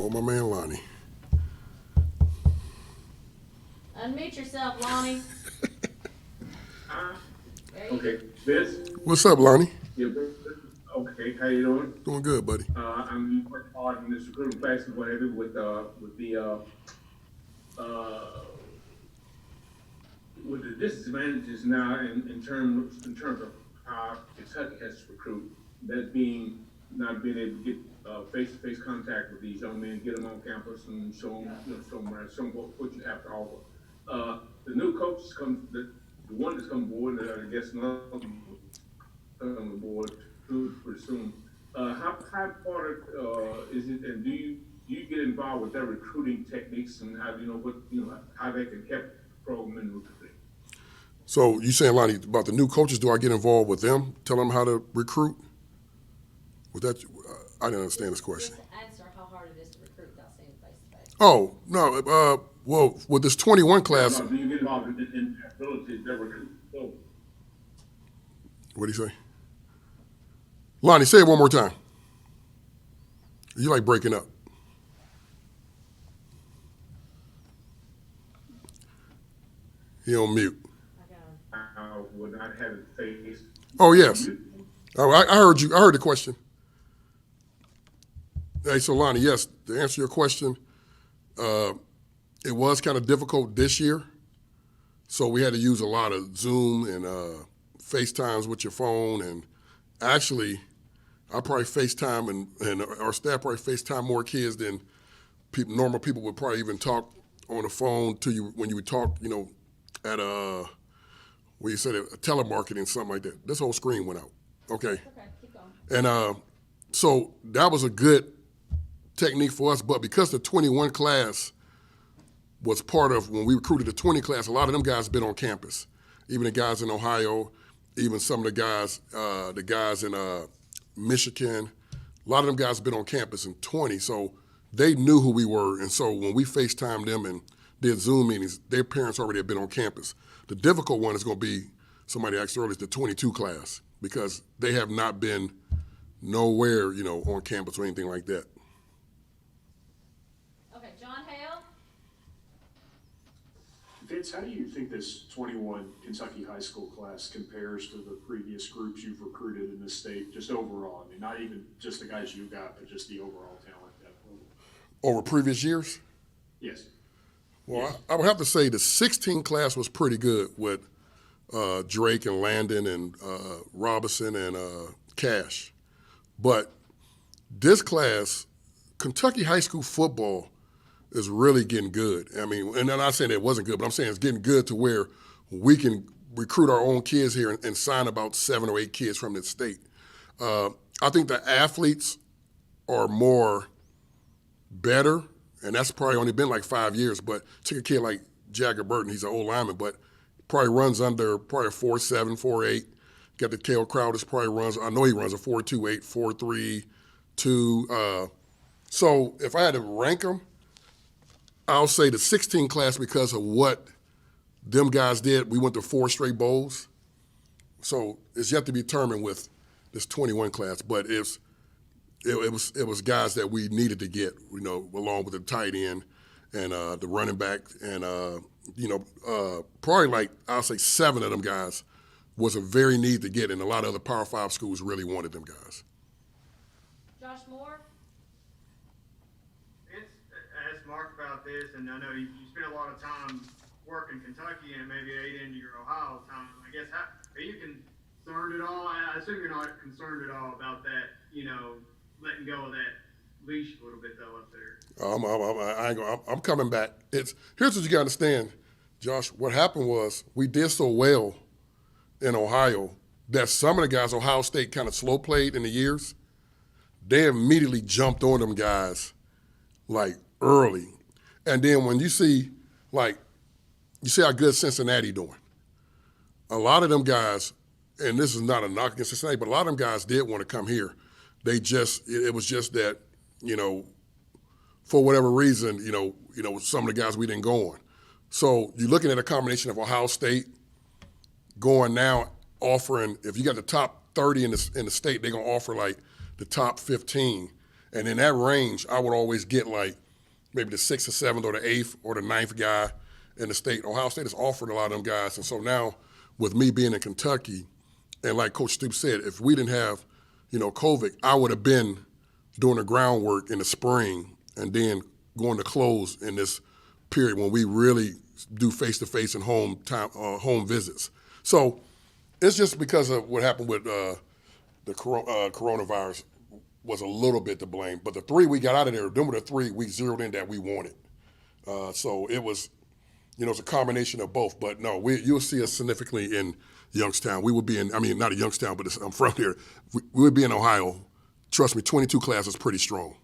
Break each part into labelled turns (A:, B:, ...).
A: Oh, my man Lonnie.
B: Unmute yourself, Lonnie.
C: Okay, this.
A: What's up, Lonnie?
C: Yeah, okay, how you doing?
A: Doing good, buddy.
C: I'm working hard in this recruiting class and whatever uh, with the disadvantages now in terms of how Kentucky has to recruit. That being not being able to get face-to-face contact with these young men, get them on campus and show them around, show them what you have to offer. The new coaches the one that's come aboard, I guess another come aboard pretty soon. How important is it, and do you get involved with their recruiting techniques and how how they can help the program in recruiting?
A: So you saying, Lonnie, about the new coaches, do I get involved with them, tell them how to recruit? Was that, I didn't understand this question.
B: Just answer how hard it is to recruit without seeing face to face.
A: Oh, no, well, with this 21 class.
C: No, do you get involved in their ability to recruit? So,
A: What do you say? Lonnie, say it one more time. You like breaking up. He on mute.
B: I got him.
C: would not have it faced.
A: Oh, yes. Oh, I heard you. I heard the question. Hey, so Lonnie, yes, to answer your question, it was kind of difficult this year. So we had to use a lot of Zoom and FaceTimes with your phone. And actually, I probably FaceTime and our staff probably FaceTime more kids than normal people would probably even talk on the phone to you when you would talk, at where you said telemarketing, something like that. This whole screen went out. Okay.
B: Okay, keep going.
A: And so that was a good technique for us. But because the 21 class was part of when we recruited the 20 class, a lot of them guys been on campus. Even the guys in Ohio, even some of the guys in Michigan, a lot of them guys been on campus in 20. So they knew who we were. And so when we FaceTimed them and did Zoom meetings, their parents already had been on campus. The difficult one is going to be, somebody asked earlier, the 22 class, because they have not been nowhere, on campus or anything like that.
B: Okay, John Hale.
D: Vince, how do you think this 21 Kentucky high school class compares to the previous groups you've recruited in the state, just overall? I mean, not even just the guys you got, but just the overall talent at that level.
A: Over previous years?
D: Yes.
A: Well,
D: Yes.
A: I would have to say the 16 class was pretty good with Drake and Landon and Robinson and Cash. But this class, Kentucky high school football is really getting good. I mean, and I'm not saying it wasn't good, but I'm saying it's getting good to where we can recruit our own kids here and sign about 7 or 8 kids from the state. I think the athletes are more better, and that's probably only been like 5 years, but take a kid like Jagger Burton, he's an old lineman, but probably runs under probably a 4.7, 4.8. Got the Kale Crowder's probably runs, I know he runs a 4.28, 4.32. So if I had to rank them, I'll say the 16 class because of what them guys did. We went to 4 straight bowls. So it's yet to be determined with this 21 class, but it was guys that we needed to get, along with the tight end and the running back. And, probably like, I'll say 7 of them guys was a very need to get, and a lot of other Power 5 schools really wanted them guys.
B: Josh Moore.
E: Ask Mark about this, and I know you spent a lot of time working Kentucky and maybe 8 into your Ohio time. I guess, are you concerned at all? I assume you're not concerned at all about that, letting go of that leash a little bit though up there.
A: I'm coming back. Here's what you got to understand, Josh. What happened was we did so well in Ohio that some of the guys Ohio State kind of slow played in the years. They immediately jumped on them guys like early. And then when you see how good Cincinnati doing. A lot of them guys, and this is not a knock against Cincinnati, but a lot of them guys did want to come here. It was just that, for whatever reason, some of the guys we didn't go on. So you're looking at a combination of Ohio State going now offering, if you got the top 30 in the state, they're going to offer like the top 15. And in that range, I would always get like maybe the 6th or 7th or the 8th or the 9th guy in the state. Ohio State has offered a lot of them guys. And so now with me being in Kentucky, and like Coach Stoops said, if we didn't have, COVID, I would have been doing the groundwork in the spring and then going to close in this period when we really do face-to-face and home visits. So it's just because of what happened with the coronavirus was a little bit to blame. But the 3 we got out of there, them were the 3 we zeroed in that we wanted. So it was, it's a combination of both. But no, you'll see us significantly in Youngstown. We would be not a Youngstown, but I'm from here. We would be in Ohio. Trust me, 22 class is pretty strong.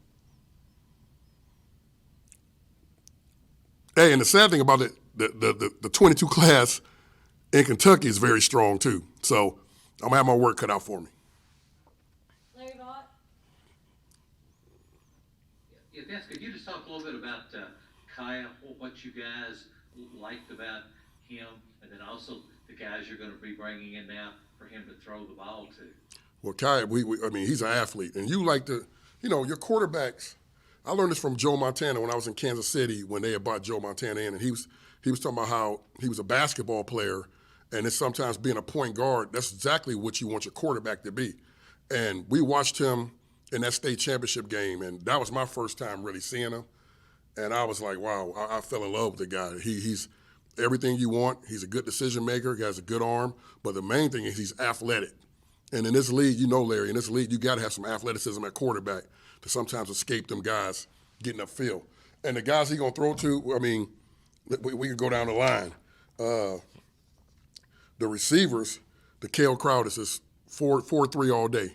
A: Hey, and the sad thing about it, the 22 class in Kentucky is very strong too. So I'm gonna have my work cut out for me.
B: Larry Vaught.
F: Yeah, Des, could you just talk a little bit about Kaya, what you guys liked about him, and then also the guys you're going to be bringing in now for him to throw the ball to?
A: Well, Kaya, he's an athlete, and you like to, your quarterbacks. I learned this from Joe Montana when I was in Kansas City when they had brought Joe Montana in, and he was talking about how he was a basketball player, and it's sometimes being a point guard. That's exactly what you want your quarterback to be. And we watched him in that state championship game, and that was my first time really seeing him. And I was like, wow, I fell in love with the guy. He's everything you want. He's a good decision maker. He has a good arm. But the main thing is he's athletic. And in this league, Larry, in this league, you got to have some athleticism at quarterback to sometimes escape them guys getting upfield. And the guys he's going to throw to, we can go down the line. The receivers, the Kale Crowder is 4.3 all day.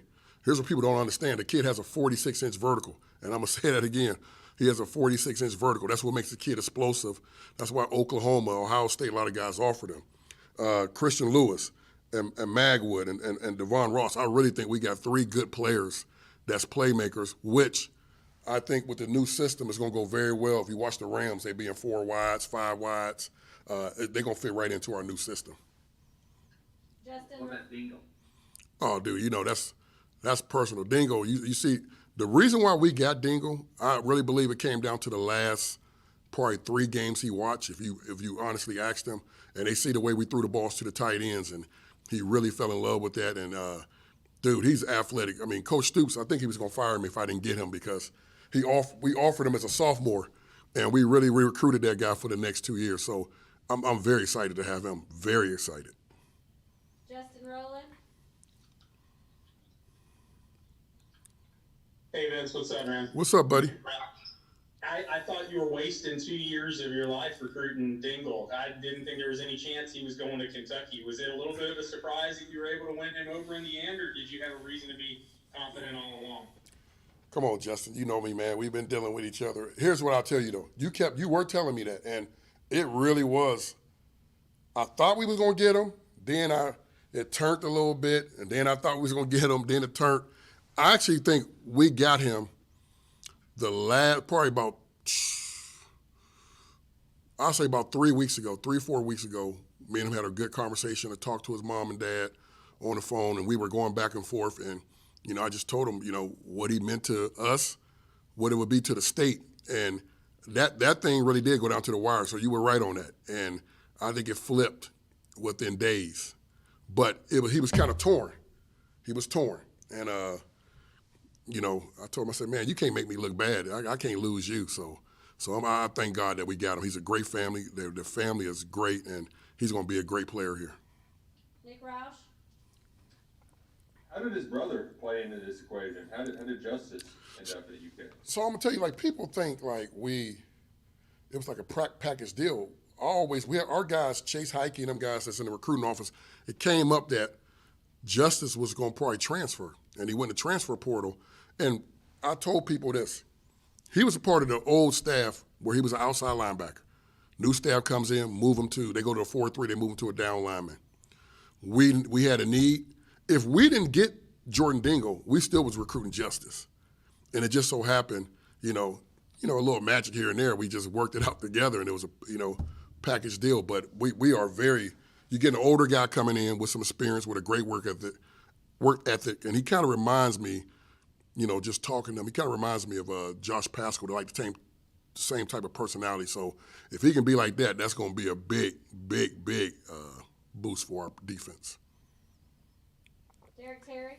A: Here's what people don't understand. The kid has a 46-inch vertical. And I'm going to say that again. He has a 46-inch vertical. That's what makes the kid explosive. That's why Oklahoma, Ohio State, a lot of guys offered him. Christian Lewis and Magwood and Devon Ross. I really think we got 3 good players that's playmakers, which I think with the new system is going to go very well. If you watch the Rams, they being 4 wides, 5 wides. They're going to fit right into our new system.
B: Justin.
F: What about Dingle?
A: Oh, dude, that's personal. Dingle, you see, the reason why we got Dingle, I really believe it came down to the last probably 3 games he watched, if you honestly asked him, and they see the way we threw the balls to the tight ends, and he really fell in love with that. And, dude, he's athletic. Coach Stoops, I think he was going to fire me if I didn't get him because we offered him as a sophomore, and we really recruited that guy for the next 2 years. So I'm very excited to have him, very excited.
B: Justin Rowland.
G: Hey Vince, what's up, man?
A: What's up, buddy?
G: I thought you were wasting 2 years of your life recruiting Dingle. I didn't think there was any chance he was going to Kentucky. Was it a little bit of a surprise that you were able to win him over in the end, or did you have a reason to be confident all along?
A: Come on, Justin. You know me, man. We've been dealing with each other. Here's what I'll tell you, though. You were telling me that, and it really was. I thought we was going to get him. Then it turned a little bit, and then I thought we was going to get him. Then it turned. I actually think we got him probably about, I'll say about 3 weeks ago, 3 or 4 weeks ago. Me and him had a good conversation. I talked to his mom and dad on the phone, and we were going back and forth. And, I just told him, what he meant to us, what it would be to the state. And that thing really did go down to the wire. So you were right on that. And I think it flipped within days. But he was kind of torn. He was torn. And, I told him, I said, man, you can't make me look bad. I can't lose you. So I thank God that we got him. He's a great family. Their family is great, and he's going to be a great player here.
B: Nick Roush.
H: How did his brother play into this equation? How did Justice end up at UK?
A: So I'm going to tell you, people think it was like a package deal. We had our guys, Chase Heike and them guys that's in the recruiting office, it came up that Justice was going to probably transfer, and he went to transfer portal. And I told people this. He was a part of the old staff where he was an outside linebacker. New staff comes in, they go to a 4-3, they move him to a down lineman. We had a need. If we didn't get Jordan Dingle, we still was recruiting Justice. And it just so happened, a little magic here and there. We just worked it out together, and it was a, package deal. But we are you get an older guy coming in with some experience, with a great work ethic, and he kind of reminds me, just talking to him, he kind of reminds me of Josh Pascal, like the same type of personality. So if he can be like that, that's going to be a big boost for our defense.
B: Derek Terry.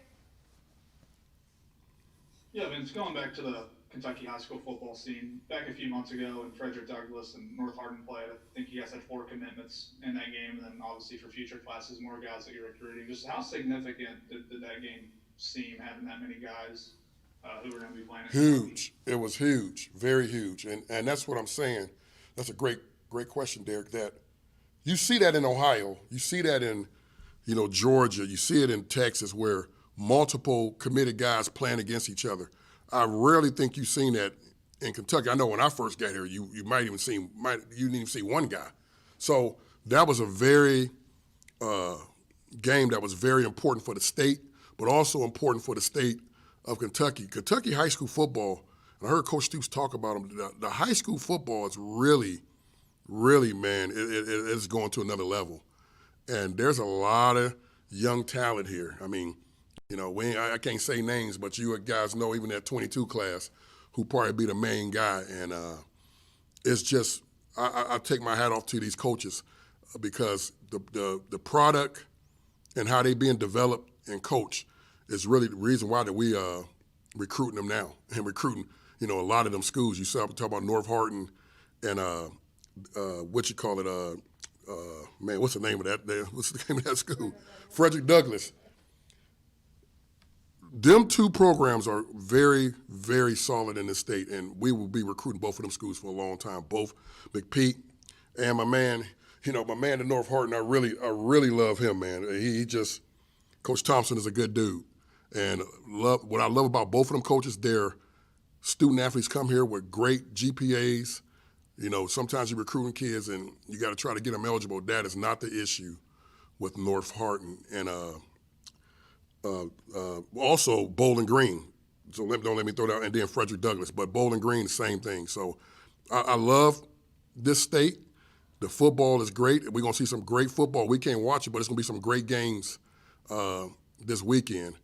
I: Yeah, Vince, going back to the Kentucky high school football scene, back a few months ago when Frederick Douglass and North Hardin played, I think you guys had 4 commitments in that game, and then obviously for future classes, more guys that you're recruiting. Just how significant did that game seem, having that many guys who were going to be playing?
A: Huge. It was huge, very huge. And that's what I'm saying. That's a great question, Derek, that you see that in Ohio. You see that in, Georgia. You see it in Texas where multiple committed guys playing against each other. I rarely think you've seen that in Kentucky. I know when I first got here, you didn't even see one guy. So that was a very game that was very important for the state, but also important for the state of Kentucky. Kentucky high school football, and I heard Coach Stoops talk about them, the high school football is really, man, it's going to another level. And there's a lot of young talent here. I mean, I can't say names, but you guys know even that 22 class who probably be the main guy. And it's just, I take my hat off to these coaches because the product and how they being developed and coached is really the reason why that we recruiting them now and recruiting, a lot of them schools. You saw talk about North Hardin and what's the name of that? What's the name of that school? Frederick Douglass. Them 2 programs are very, very solid in the state, and we will be recruiting both of them schools for a long time. Both McPeak and my man in North Hardin. I really love him, man. He just, Coach Thompson is a good dude, and what I love about both of them coaches, their student athletes come here with great GPAs. Sometimes you're recruiting kids and you got to try to get them eligible. That is not the issue with North Hardin and also Bowling Green. So don't let me throw that out. And then Frederick Douglass. But Bowling Green, the same thing. So I love this state. The football is great. We're going to see some great football. We can't watch it, but it's going to be some great games this weekend.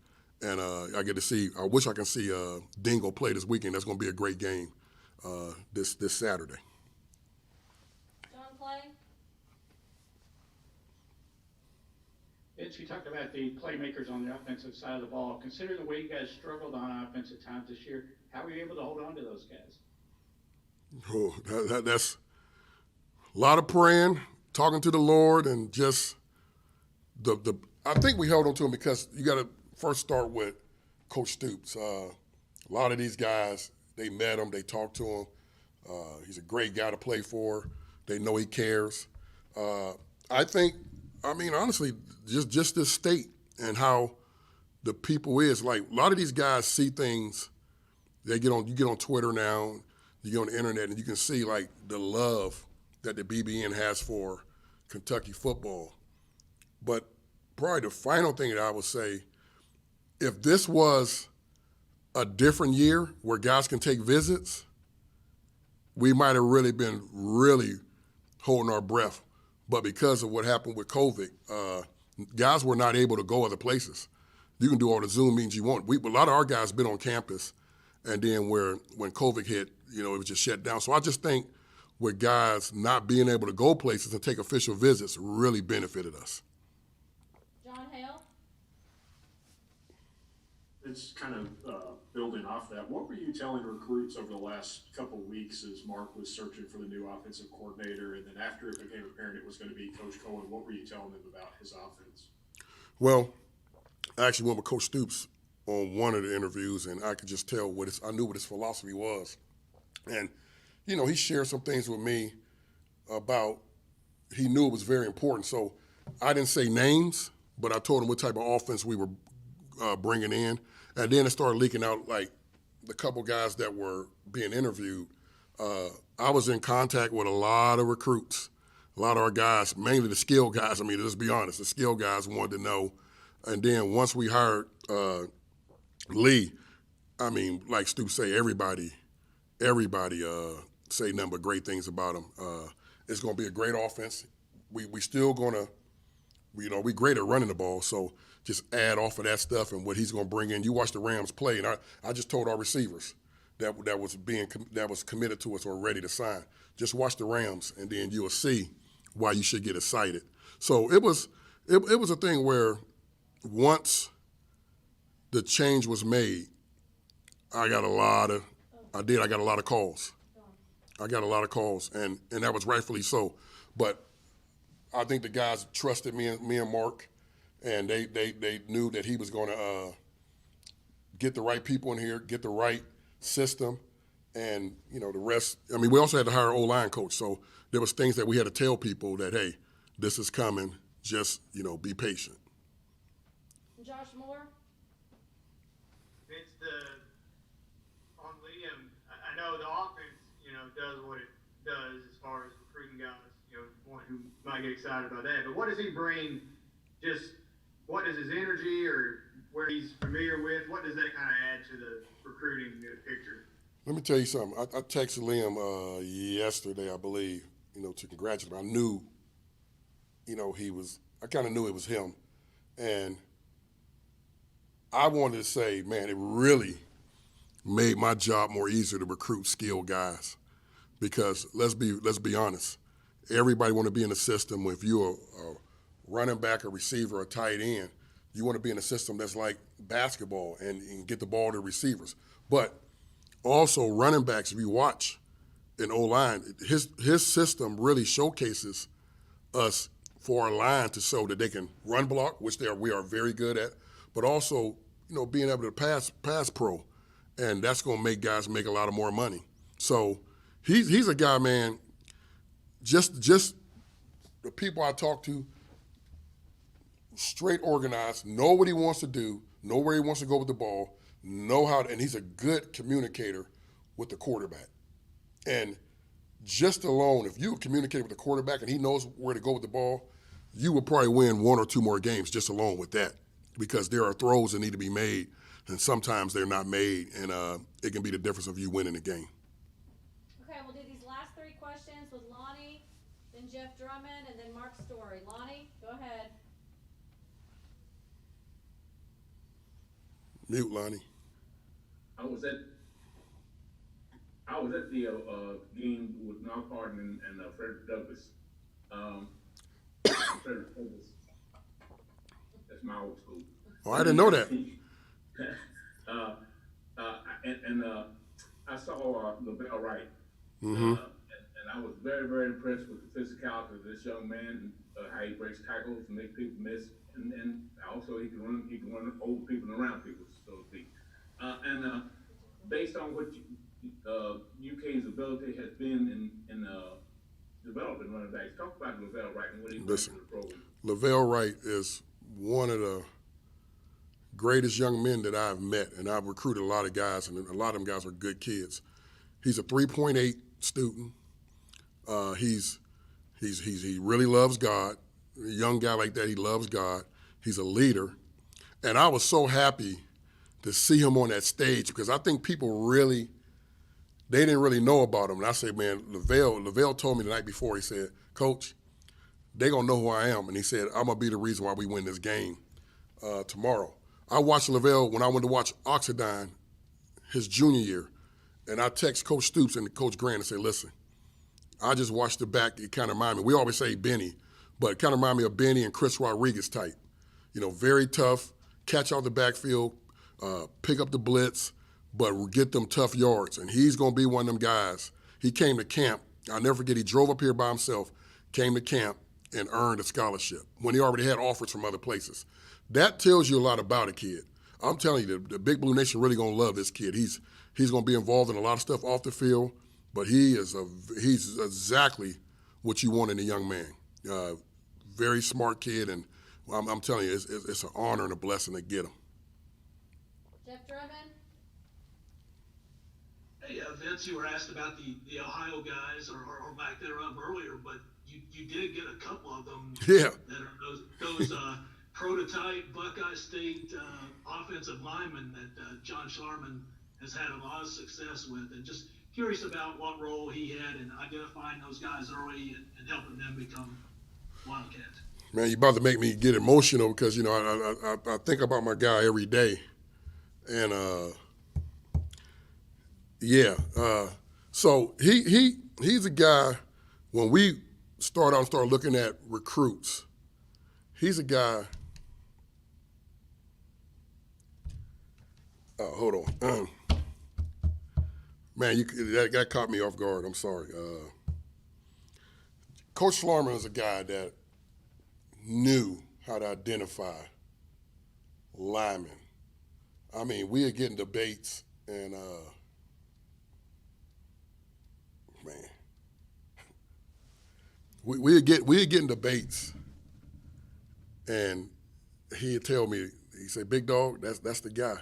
A: And I wish I can see Dingle play this weekend. That's going to be a great game this Saturday.
B: John Clay.
J: Vince, you talked about the playmakers on the offensive side of the ball. Consider the way you guys struggled on offense at times this year. How were you able to hold on to those guys?
A: Oh, that's a lot of praying, talking to the Lord, and just I think we held on to them because you got to first start with Coach Stoops. A lot of these guys, they met him, they talked to him. He's a great guy to play for. They know he cares. Honestly, just this state and how the people is, like, a lot of these guys see things. You get on Twitter now, you get on the internet, and you can see, like, the love that the BBN has for Kentucky football. But probably the final thing that I would say, if this was a different year where guys can take visits, we might have really been holding our breath. But because of what happened with COVID, guys were not able to go other places. You can do all the Zoom meetings you want. A lot of our guys been on campus, and then when COVID hit, it was just shut down. So I just think with guys not being able to go places and take official visits really benefited us.
B: John Hale.
D: It's kind of building off that. What were you telling recruits over the last couple of weeks as Mark was searching for the new offensive coordinator, and then after it became apparent it was going to be Coach Cohen, what were you telling them about his offense?
A: Well, I actually went with Coach Stoops on one of the interviews, and I could just tell I knew what his philosophy was. And, he shared some things with me about he knew it was very important. So I didn't say names, but I told him what type of offense we were bringing in. And then it started leaking out, like, the couple guys that were being interviewed. I was in contact with a lot of recruits, a lot of our guys, mainly the skill guys. Let's be honest, the skill guys wanted to know. And then once we hired Lee, like Stu say, everybody say nothing but great things about him. It's going to be a great offense. We still going to, we great at running the ball. So just add off of that stuff and what he's going to bring in. You watch the Rams play, and I just told our receivers that was committed to us or ready to sign. Just watch the Rams, and then you'll see why you should get excited. So it was a thing where once the change was made, I got a lot of calls. I got a lot of calls, and that was rightfully so. But I think the guys trusted me and Mark, and they knew that he was going to get the right people in here, get the right system, and the rest. I mean, we also had to hire an O-line coach, so there was things that we had to tell people that, hey, this is coming. Just be patient.
B: Josh Moore.
E: It's on Liam. I know the offense, does what it does as far as recruiting guys. One who might get excited about that. But what does he bring? What is his energy or where he's familiar with? What does that kind of add to the recruiting picture?
A: Let me tell you something. I texted Liam yesterday, I believe, to congratulate him. I knew, I kind of knew it was him. And I wanted to say, man, it really made my job more easier to recruit skilled guys. Because let's be honest, everybody want to be in the system. If you're a running back, a receiver, a tight end, you want to be in a system that's like basketball and get the ball to receivers. But also running backs, if you watch in O-line, his system really showcases us for our line to show that they can run block, which we are very good at, but also being able to pass pro, and that's going to make guys make a lot of more money. So he's a guy, man. Just the people I talk to, straight organized, know what he wants to do, know where he wants to go with the ball, and he's a good communicator with the quarterback. And just alone, if you communicate with the quarterback and he knows where to go with the ball, you will probably win one or two more games just alone with that, because there are throws that need to be made, and sometimes they're not made, and it can be the difference of you winning the game.
B: Okay, we'll do these last three questions with Lonnie, then Jeff Drummond, and then Mark Story. Lonnie, go ahead.
A: Mute, Lonnie.
C: I was at the game with North Hardin and Frederick Douglass. Frederick Douglass. That's my old school.
A: Oh, I didn't know that.
C: I saw Lavelle Wright.
A: Mm-hmm.
C: And I was very, very impressed with the physicality of this young man, how he breaks tackles and makes people miss, and also he can run over people and around people, so to speak. Based on what UK's ability has been in developing running backs, talk about Lavelle Wright and what he brings to the program.
A: Lavelle Wright is one of the greatest young men that I've met, and I've recruited a lot of guys, and a lot of them guys are good kids. He's a 3.8 student. He really loves God. A young guy like that, he loves God. He's a leader. And I was so happy to see him on that stage, because I think people they didn't really know about him. And I said, man, Lavelle told me the night before, he said, Coach, they gonna know who I am. And he said, I'm gonna be the reason why we win this game tomorrow. I watched Lavelle when I went to watch Oxidine his junior year, and I text Coach Stoops and Coach Grant and say, listen, I just watched the back. It kind of reminded me. We always say Benny, but it kind of reminded me of Benny and Chris Rodriguez type. Very tough, catch out the backfield, pick up the blitz, but get them tough yards. And he's going to be one of them guys. He came to camp. I'll never forget, he drove up here by himself, came to camp, and earned a scholarship when he already had offers from other places. That tells you a lot about a kid. I'm telling you, the Big Blue Nation really going to love this kid. He's going to be involved in a lot of stuff off the field, but he's exactly what you want in a young man. Very smart kid, and I'm telling you, it's an honor and a blessing to get him.
B: Jeff Drummond.
K: Hey, Vince, you were asked about the Ohio guys or back there up earlier, but you did get a couple of them.
A: Yeah.
K: That are those prototype Buckeye State offensive linemen that John Sharman has had a lot of success with, and just curious about what role he had in identifying those guys early and helping them become Wildcats.
A: Man, you about to make me get emotional because, you know, I think about my guy every day. And, yeah. So he's a guy, when we start looking at recruits, he's a guy. Hold on. Man, that caught me off guard. I'm sorry. Coach Schlarman is a guy that knew how to identify linemen. I mean, we are getting debates, and man, we are getting debates, and he'd tell me, he said, "Big dog, that's the guy."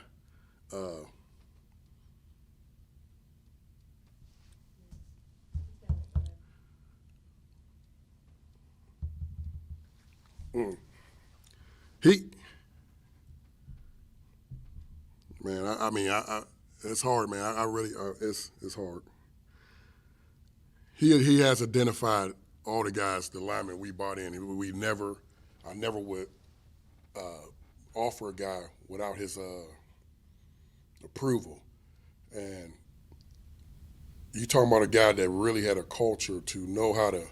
A: He, man, I mean, it's hard, man. I really, it's hard. He has identified all the guys, the linemen we brought in. I never would offer a guy without his approval. And you talking about a guy that really had a culture to know how to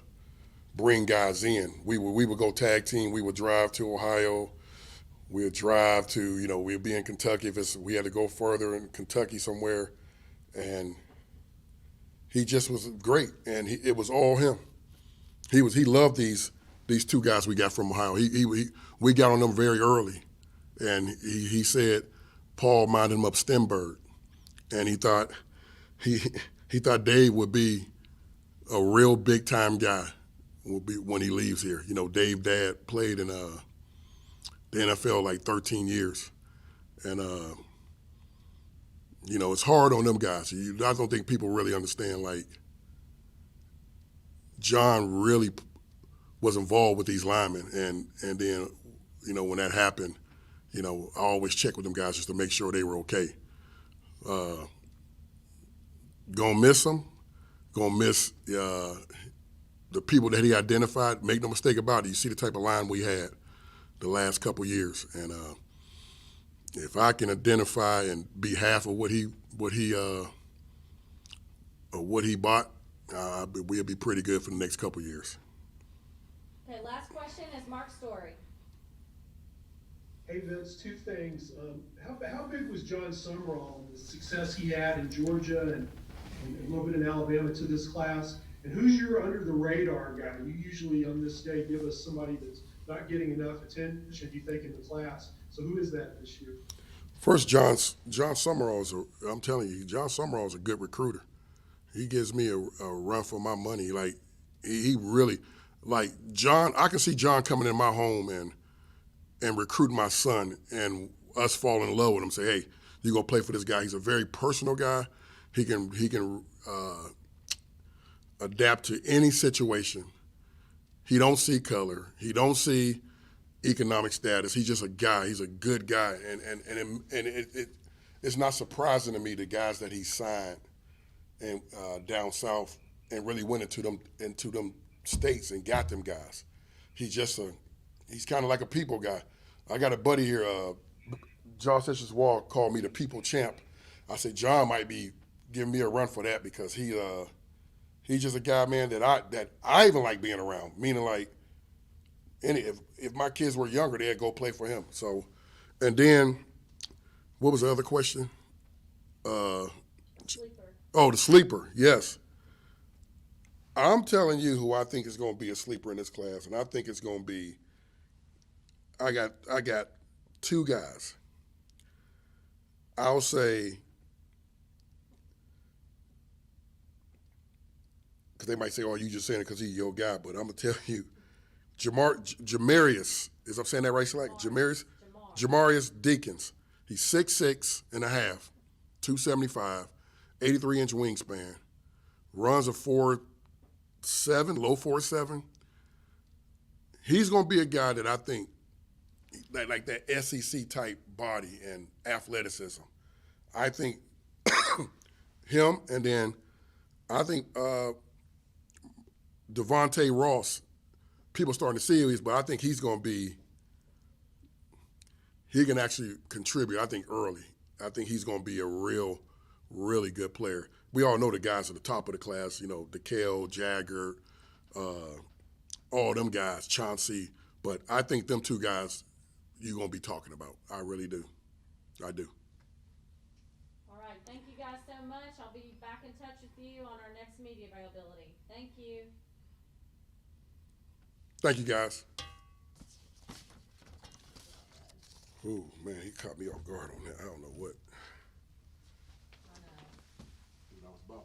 A: bring guys in. We would go tag team. We would drive to Ohio. We would drive to, you know, we'd be in Kentucky if we had to go further in Kentucky somewhere. And he just was great. And it was all him. He loved these two guys we got from Ohio. We got on them very early. And he said Paul minded him up Stenberg. And he thought Dave would be a real big time guy when he leaves here. You know, Dave dad played in the NFL like 13 years. And, you know, it's hard on them guys. I don't think people really understand, like, John really was involved with these linemen. And then, you know, when that happened, you know, I always check with them guys just to make sure they were okay. Gonna miss them. Gonna miss the people that he identified. Make no mistake about it. You see the type of line we had the last couple years, and if I can identify and be half of what he bought, we'll be pretty good for the next couple years.
B: Okay, last question is Mark Story.
L: Hey Vince, two things. How big was John Summerall, the success he had in Georgia and a little bit in Alabama to this class? And who's your under the radar guy? You usually on this day give us somebody that's not getting enough attention, you think, in the class. So who is that this year?
A: First, John Summerall I'm telling you, John Summerall is a good recruiter. He gives me a run for my money. Like, he really, like, John, I can see John coming in my home and recruiting my son and us fall in love with him. Say, hey, you're gonna play for this guy. He's a very personal guy. He can adapt to any situation. He don't see color. He don't see economic status. He's just a guy. He's a good guy, and it's not surprising to me the guys that he signed and down south and really went into them states and got them guys. He's kind of like a people guy. I got a buddy here, John Sessions Wall, called me the people champ. I said John might be giving me a run for that because he's just a guy, man, that I even like being around. Meaning, like, if my kids were younger, they'd go play for him. So, and then, what was the other question?
B: Sleeper.
A: Oh, the sleeper. Yes. I'm telling you who I think is going to be a sleeper in this class, and I think it's going to be. I got two guys. I'll say, because they might say, "Oh, you just saying it because he's your guy," but I'm gonna tell you, Jamarius, is I'm saying that right, Slack? Jamarius Deacons. He's 6'6" and a half, 275, 83-inch wingspan, runs a 4.7, low 4.7. He's gonna be a guy that I think, like that SEC type body and athleticism. I think him, and then I think Devontae Ross people starting to see him, but I think he's going to be. He can actually contribute. I think early. I think he's going to be a really good player. We all know the guys at the top of the class. You know, DeKale, Jagger, all them guys, Chauncey. But I think them two guys you're going to be talking about. I really do. I do.
B: All right, thank you guys so much. I'll be back in touch with you on our next media availability. Thank you.
A: Thank you, guys. Oh, man, he caught me off guard on that. I don't know what.